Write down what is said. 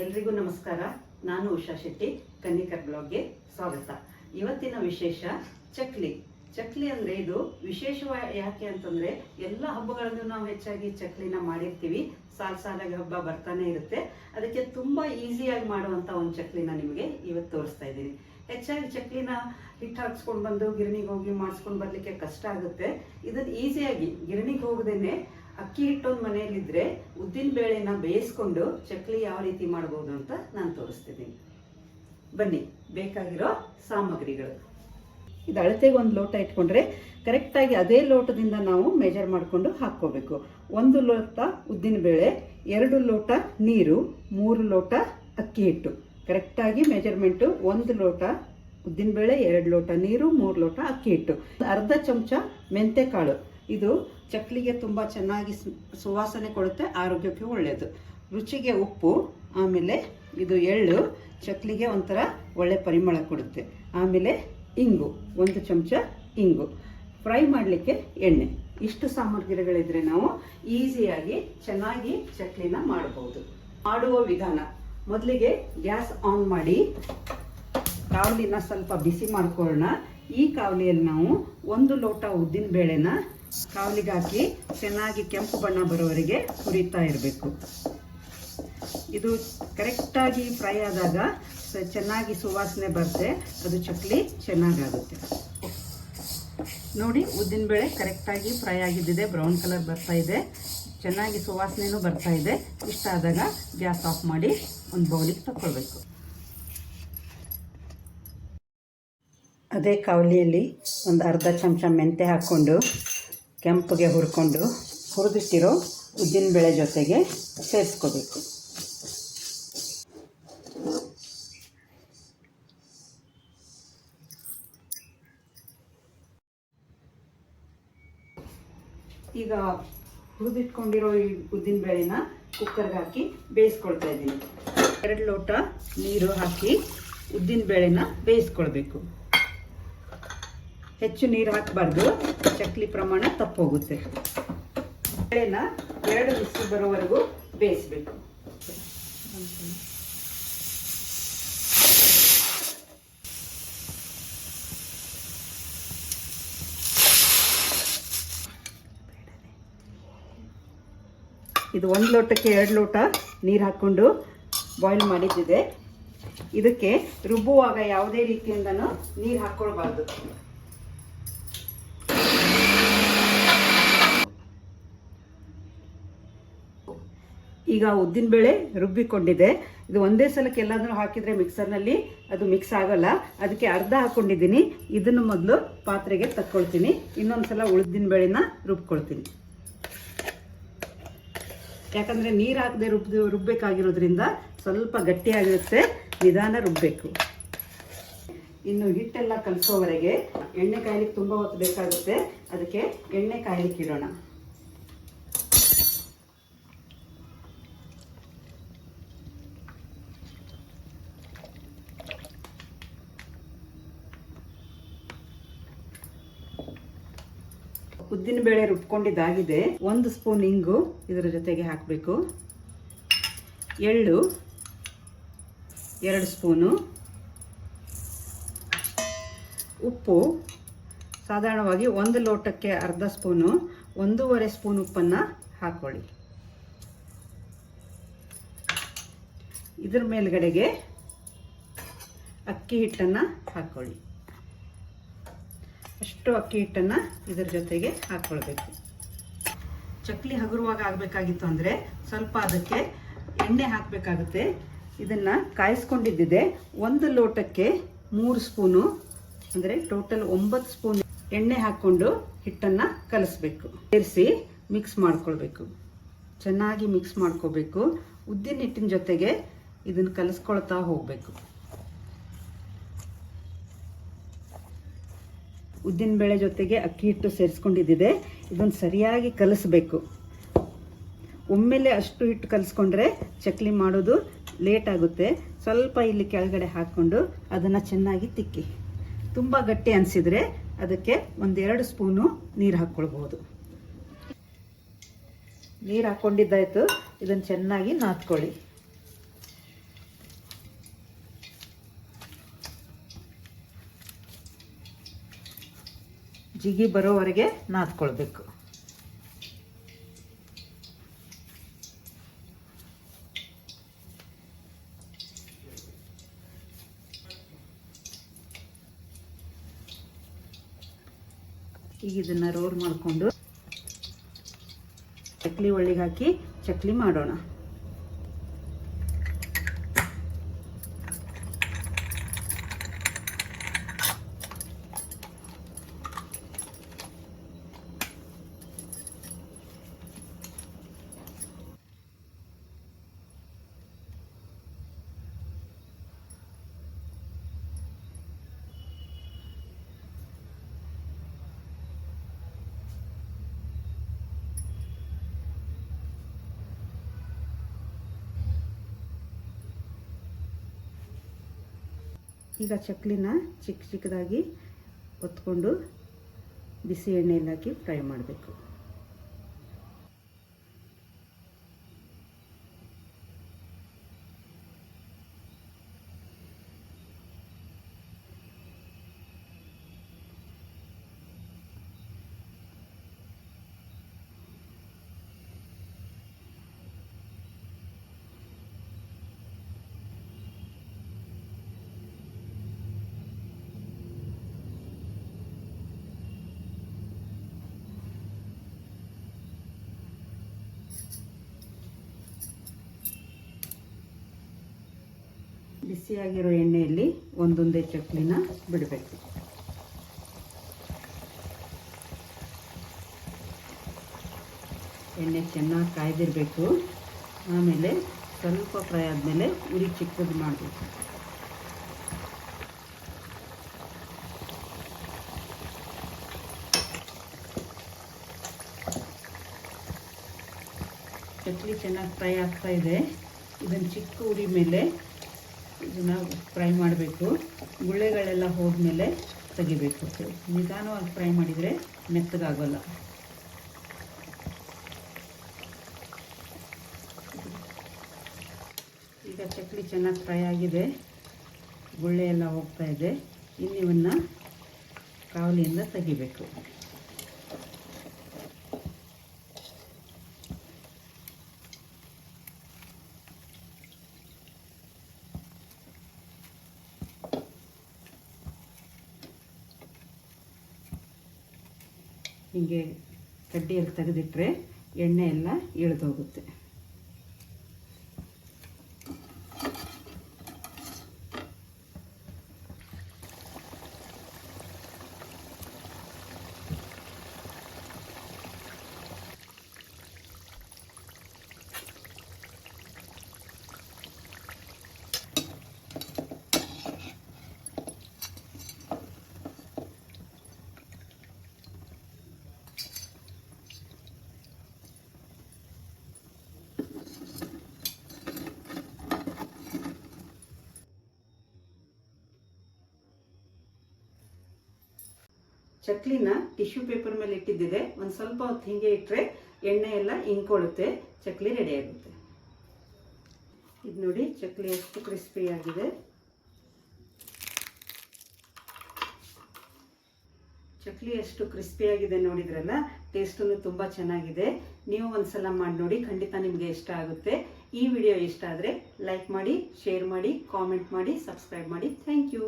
ಎಲ್ರಿಗೂ ನಮಸ್ಕಾರ. ನಾನು ಉಷಾ ಶೆಟ್ಟಿ, ಕನ್ನಿಕರ್ ಬ್ಲಾಗ್ಗೆ ಸ್ವಾಗತ. ಇವತ್ತಿನ ವಿಶೇಷ ಚಕ್ಲಿ. ಚಕ್ಲಿ ಅಂದರೆ ಇದು ವಿಶೇಷವಾಗಿ ಯಾಕೆ ಅಂತಂದರೆ ಎಲ್ಲ ಹಬ್ಬಗಳಲ್ಲೂ ನಾವು ಹೆಚ್ಚಾಗಿ ಚಕ್ಲಿನ ಮಾಡಿರ್ತೀವಿ. ಸಾಲಾಗಿ ಹಬ್ಬ ಬರ್ತಾನೆ ಇರುತ್ತೆ. ಅದಕ್ಕೆ ತುಂಬ ಈಸಿಯಾಗಿ ಮಾಡುವಂಥ ಒಂದು ಚಕ್ಲಿನ ನಿಮಗೆ ಇವತ್ತು ತೋರಿಸ್ತಾ ಇದ್ದೀನಿ. ಹೆಚ್ಚಾಗಿ ಚಕ್ಲಿನ ಹಿಟ್ಟು ಹಾಕ್ಸ್ಕೊಂಡು ಬಂದು ಗಿರಣಿಗೆ ಹೋಗಿ ಮಾಡಿಸ್ಕೊಂಡು ಬರಲಿಕ್ಕೆ ಕಷ್ಟ ಆಗುತ್ತೆ. ಇದನ್ನು ಈಸಿಯಾಗಿ ಗಿರಣಿಗೆ ಹೋಗದೇನೆ ಅಕ್ಕಿ ಹಿಟ್ಟೊಂದು ಮನೆಯಲ್ಲಿದ್ದರೆ ಉದ್ದಿನ ಬೇಳೆನ ಬೇಯಿಸ್ಕೊಂಡು ಚಕ್ಲಿ ಯಾವ ರೀತಿ ಮಾಡ್ಬೋದು ಅಂತ ನಾನು ತೋರಿಸ್ತಿದ್ದೀನಿ. ಬನ್ನಿ, ಬೇಕಾಗಿರೋ ಸಾಮಗ್ರಿಗಳು. ಇದು ಅಳತೆಗೆ ಒಂದು ಲೋಟ ಇಟ್ಕೊಂಡ್ರೆ ಕರೆಕ್ಟಾಗಿ ಅದೇ ಲೋಟದಿಂದ ನಾವು ಮೆಜರ್ ಮಾಡಿಕೊಂಡು ಹಾಕ್ಕೋಬೇಕು. 1 ಲೋಟ ಉದ್ದಿನಬೇಳೆ, 2 ಲೋಟ ನೀರು, 3 ಲೋಟ ಅಕ್ಕಿ ಹಿಟ್ಟು. ಕರೆಕ್ಟಾಗಿ ಮೆಜರ್ಮೆಂಟು 1 ಲೋಟ ಉದ್ದಿನಬೇಳೆ, 2 ಲೋಟ ನೀರು, 3 ಲೋಟ ಅಕ್ಕಿ ಹಿಟ್ಟು. ಅರ್ಧ ಚಮಚ ಮೆಂತೆಕಾಳು. ಇದು ಚಕ್ಲಿಗೆ ತುಂಬ ಚೆನ್ನಾಗಿ ಸುವಾಸನೆ ಕೊಡುತ್ತೆ, ಆರೋಗ್ಯಕ್ಕೆ ಒಳ್ಳೆಯದು. ರುಚಿಗೆ ಉಪ್ಪು, ಆಮೇಲೆ ಇದು ಎಳ್ಳು ಚಕ್ಲಿಗೆ ಒಂಥರ ಒಳ್ಳೆ ಪರಿಮಳ ಕೊಡುತ್ತೆ. ಆಮೇಲೆ ಇಂಗು, 1 ಚಮಚ ಇಂಗು. ಫ್ರೈ ಮಾಡಲಿಕ್ಕೆ ಎಣ್ಣೆ. ಇಷ್ಟು ಸಾಮಗ್ರಿಗಳಿದ್ರೆ ನಾವು ಈಸಿಯಾಗಿ ಚೆನ್ನಾಗಿ ಚಕ್ಲಿನ ಮಾಡಬಹುದು. ಮಾಡುವ ವಿಧಾನ: ಮೊದಲಿಗೆ ಗ್ಯಾಸ್ ಆನ್ ಮಾಡಿ ಕಾವಲಿನ ಸ್ವಲ್ಪ ಬಿಸಿ ಮಾಡ್ಕೊಳ್ಳೋಣ. ಈ ಕಾವಲಿಯಲ್ಲಿ ನಾವು 1 ಲೋಟ ಉದ್ದಿನ ಬೇಳೆನ ಕಾವಲಿಗೆ ಹಾಕಿ ಚೆನ್ನಾಗಿ ಕೆಂಪು ಬಣ್ಣ ಬರೋವರೆಗೆ ಹುರಿತಾ ಇರಬೇಕು. ಇದು ಕರೆಕ್ಟಾಗಿ ಫ್ರೈ ಆದಾಗ ಚೆನ್ನಾಗಿ ಸುವಾಸನೆ ಬರುತ್ತೆ, ಅದು ಚಕ್ಲಿ ಚೆನ್ನಾಗಾಗುತ್ತೆ. ನೋಡಿ, ಉದ್ದಿನಬೇಳೆ ಕರೆಕ್ಟಾಗಿ ಫ್ರೈ ಆಗಿದ್ದಿದೆ, ಬ್ರೌನ್ ಕಲರ್ ಬರ್ತಾ ಇದೆ, ಚೆನ್ನಾಗಿ ಸುವಾಸನೆನೂ ಬರ್ತಾ ಇದೆ. ಇಷ್ಟ ಆದಾಗ ಗ್ಯಾಸ್ ಆಫ್ ಮಾಡಿ ಒಂದು ಬೌಲಿಗೆ ತಗೊಳ್ಬೇಕು. ಅದೇ ಕಾವಲಿಯಲ್ಲಿ ಒಂದು ಅರ್ಧ ಚಮಚ ಮೆಂತೆ ಹಾಕ್ಕೊಂಡು ಕೆಂಪಗೆ ಹುರ್ಕೊಂಡು ಹುರಿದಿಟ್ಟಿರೋ ಉದ್ದಿನಬೇಳೆ ಜೊತೆಗೆ ಸೇರಿಸ್ಕೋಬೇಕು. ಈಗ ಹುರಿದಿಟ್ಕೊಂಡಿರೋ ಈ ಉದ್ದಿನಬೇಳೆನ ಕುಕ್ಕರ್ಗೆ ಹಾಕಿ ಬೇಯಿಸ್ಕೊಳ್ತಾ ಇದ್ದೀನಿ. 2 ಲೋಟ ನೀರು ಹಾಕಿ ಉದ್ದಿನಬೇಳೆನ ಬೇಯಿಸ್ಕೊಳ್ಬೇಕು. ಹೆಚ್ಚು ನೀರು ಹಾಕಬಾರ್ದು, ಚಕ್ಲಿ ಪ್ರಮಾಣ ತಪ್ಪೋಗುತ್ತೆ. ಬೇಳೆನ 2 ವಿಸಿಲ್ ಬರೋವರೆಗೂ ಬೇಯಿಸಬೇಕು. ಇದು 1 ಲೋಟಕ್ಕೆ 2 ಲೋಟ ನೀರು ಹಾಕ್ಕೊಂಡು ಬಾಯ್ಲ್ ಮಾಡಿದ್ದಿದೆ. ಇದಕ್ಕೆ ರುಬ್ಬುವಾಗ ಯಾವುದೇ ರೀತಿಯಿಂದನೂ ನೀರು ಹಾಕ್ಕೊಳ್ಬಾರ್ದು. ಈಗ ಉದ್ದಿನಬೇಳೆ ರುಬ್ಬಿಕೊಂಡಿದೆ. ಇದು ಒಂದೇ ಸಲಕ್ಕೆ ಎಲ್ಲಾದರೂ ಹಾಕಿದರೆ ಮಿಕ್ಸರ್ನಲ್ಲಿ ಅದು ಮಿಕ್ಸ್ ಆಗಲ್ಲ. ಅದಕ್ಕೆ ಅರ್ಧ ಹಾಕ್ಕೊಂಡಿದ್ದೀನಿ. ಇದನ್ನು ಮೊದಲು ಪಾತ್ರೆಗೆ ತಕ್ಕೊಳ್ತೀನಿ. ಇನ್ನೊಂದು ಸಲ ಉದ್ದಿನಬೇಳೆನ ರುಬ್ಕೊಳ್ತೀನಿ. ಯಾಕಂದರೆ ನೀರು ಹಾಕದೆ ರುಬ್ಬಬೇಕಾಗಿರೋದ್ರಿಂದ ಸ್ವಲ್ಪ ಗಟ್ಟಿಯಾಗಿರುತ್ತೆ, ನಿಧಾನ ರುಬ್ಬಬೇಕು. ಇನ್ನು ಹಿಟ್ಟೆಲ್ಲ ಕಲಿಸೋವರೆಗೆ ಎಣ್ಣೆ ಕಾಯ್ಲಿಕ್ಕೆ ತುಂಬ ಹೊತ್ತು ಬೇಕಾಗುತ್ತೆ. ಅದಕ್ಕೆ ಎಣ್ಣೆ ಕಾಯ್ಲಿಕ್ಕೆ ಇಡೋಣ. ಉದ್ದಿನಬೇಳೆ ರುಬ್ಕೊಂಡಿದ್ದಾಗಿದೆ. 1 ಸ್ಪೂನ್ ಇಂಗು ಇದರ ಜೊತೆಗೆ ಹಾಕಬೇಕು. ಎಳ್ಳು 2 ಸ್ಪೂನು. ಉಪ್ಪು ಸಾಧಾರಣವಾಗಿ 1 ಲೋಟಕ್ಕೆ ಅರ್ಧ ಸ್ಪೂನು, 1.5 ಸ್ಪೂನ್ ಉಪ್ಪನ್ನು ಹಾಕ್ಕೊಳ್ಳಿ. ಇದರ ಮೇಲ್ಗಡೆಗೆ ಅಕ್ಕಿ ಹಿಟ್ಟನ್ನು ಹಾಕ್ಕೊಳ್ಳಿ. ಅಷ್ಟು ಅಕ್ಕಿ ಹಿಟ್ಟನ್ನು ಇದರ ಜೊತೆಗೆ ಹಾಕ್ಕೊಳ್ಬೇಕು. ಚಕ್ಲಿ ಹಗುರವಾಗಿ ಆಗಬೇಕಾಗಿತ್ತು ಅಂದರೆ ಸ್ವಲ್ಪ ಅದಕ್ಕೆ ಎಣ್ಣೆ ಹಾಕಬೇಕಾಗುತ್ತೆ. ಇದನ್ನು ಕಾಯಿಸ್ಕೊಂಡಿದ್ದಿದೆ. 1 ಲೋಟಕ್ಕೆ 3 ಸ್ಪೂನು ಅಂದರೆ ಟೋಟಲ್ 9 ಸ್ಪೂನ್ ಎಣ್ಣೆ ಹಾಕ್ಕೊಂಡು ಹಿಟ್ಟನ್ನು ಕಲಿಸ್ಬೇಕು. ಸೇರಿಸಿ ಮಿಕ್ಸ್ ಮಾಡ್ಕೊಳ್ಬೇಕು. ಚೆನ್ನಾಗಿ ಮಿಕ್ಸ್ ಮಾಡ್ಕೋಬೇಕು. ಉದ್ದಿನ ಹಿಟ್ಟಿನ ಜೊತೆಗೆ ಇದನ್ನು ಕಲಿಸ್ಕೊಳ್ತಾ ಹೋಗಬೇಕು. ಉದ್ದಿನಬೇಳೆ ಜೊತೆಗೆ ಅಕ್ಕಿ ಹಿಟ್ಟು ಸೇರಿಸ್ಕೊಂಡಿದ್ದಿದೆ. ಇದನ್ನು ಸರಿಯಾಗಿ ಕಲಿಸ್ಬೇಕು. ಒಮ್ಮೆಲೆ ಅಷ್ಟು ಹಿಟ್ಟು ಕಲಿಸ್ಕೊಂಡ್ರೆ ಚಕ್ಲಿ ಮಾಡೋದು ಲೇಟ್ ಆಗುತ್ತೆ. ಸ್ವಲ್ಪ ಇಲ್ಲಿ ಕೆಳಗಡೆ ಹಾಕ್ಕೊಂಡು ಅದನ್ನು ಚೆನ್ನಾಗಿ ತಿಕ್ಕಿ. ತುಂಬ ಗಟ್ಟಿ ಅನಿಸಿದರೆ ಅದಕ್ಕೆ 1-2 ಸ್ಪೂನು ನೀರು ಹಾಕ್ಕೊಳ್ಬೋದು. ನೀರು ಹಾಕ್ಕೊಂಡಿದ್ದಾಯಿತು. ಇದನ್ನು ಚೆನ್ನಾಗಿ ನಾದ್ಕೊಳ್ಳಿ. ಜಿಗಿ ಬರೋವರೆಗೆ ನಾದ್ಕೊಳ್ಬೇಕು. ಈಗ ಇದನ್ನು ರೋಲ್ ಮಾಡಿಕೊಂಡು ಚಕ್ಲಿ ಒಳ್ಳಿಗೆ ಹಾಕಿ ಚಕ್ಲಿ ಮಾಡೋಣ. ಈಗ ಚಕ್ಲಿನ ಚಿಕ್ಕ ಚಿಕ್ಕದಾಗಿ ಒತ್ಕೊಂಡು ಬಿಸಿ ಎಣ್ಣೆಯಲ್ಲಿ ಹಾಕಿ ಫ್ರೈ ಮಾಡಬೇಕು. ಬಿಸಿಯಾಗಿರೋ ಎಣ್ಣೆಯಲ್ಲಿ ಒಂದೊಂದೇ ಚಕ್ಲಿನ ಬಿಡಬೇಕು. ಎಣ್ಣೆ ಚೆನ್ನಾಗಿ ಕಾಯ್ದಿರಬೇಕು. ಆಮೇಲೆ ಸ್ವಲ್ಪ ಫ್ರೈ ಆದಮೇಲೆ ಉರಿ ಚಿಕ್ಕದು ಮಾಡಬೇಕು. ಚಕ್ಲಿ ಚೆನ್ನಾಗಿ ಫ್ರೈ ಆಗ್ತಾ ಇದೆ. ಇದನ್ನು ಚಿಕ್ಕ ಉರಿ ಮೇಲೆ ಇದನ್ನು ಫ್ರೈ ಮಾಡಬೇಕು. ಗುಳ್ಳೆಗಳೆಲ್ಲ ಹೋದ್ಮೇಲೆ ತೆಗಿಬೇಕು. ನಿಧಾನವಾಗಿ ಫ್ರೈ ಮಾಡಿದರೆ ಮೆತ್ತಗಾಗೋಲ್ಲ. ಈಗ ಚಕ್ಲಿ ಚೆನ್ನಾಗಿ ಫ್ರೈ ಆಗಿದೆ, ಗುಳ್ಳೆ ಎಲ್ಲ ಹೋಗ್ತಾ ಇದೆ. ಇನ್ನು ಇವನ್ನ ಕಾವಲಿಯಿಂದ ತೆಗಿಬೇಕು. ಹೀಗೆ ಕಡ್ಡಿಯಲ್ಲಿ ತೆಗೆದಿಟ್ಟರೆ ಎಣ್ಣೆ ಎಲ್ಲ ಇಳಿದೋಗುತ್ತೆ. ಚಕ್ಲಿನ ಟಿಶ್ಯೂ ಪೇಪರ್ ಮೇಲೆ ಇಟ್ಟಿದ್ದಿದೆ. ಒಂದು ಸ್ವಲ್ಪ ಹೊತ್ತು ಹಿಂಗೆ ಇಟ್ಟರೆ ಎಣ್ಣೆ ಎಲ್ಲ ಇಂಕೊಳ್ಳುತ್ತೆ, ಚಕ್ಲಿ ರೆಡಿ ಆಗುತ್ತೆ. ಇದು ನೋಡಿ ಚಕ್ಲಿ ಎಷ್ಟು ಕ್ರಿಸ್ಪಿ ಆಗಿದೆ. ಚಕ್ಲಿ ಎಷ್ಟು ಕ್ರಿಸ್ಪಿ ಆಗಿದೆ ನೋಡಿದ್ರಲ್ಲ. ಟೇಸ್ಟೂ ತುಂಬ ಚೆನ್ನಾಗಿದೆ. ನೀವು ಒಂದ್ಸಲ ಮಾಡಿ ನೋಡಿ, ಖಂಡಿತ ನಿಮಗೆ ಇಷ್ಟ ಆಗುತ್ತೆ. ಈ ವಿಡಿಯೋ ಇಷ್ಟ ಆದರೆ ಲೈಕ್ ಮಾಡಿ, ಶೇರ್ ಮಾಡಿ, ಕಾಮೆಂಟ್ ಮಾಡಿ, ಸಬ್ಸ್ಕ್ರೈಬ್ ಮಾಡಿ. Thank you.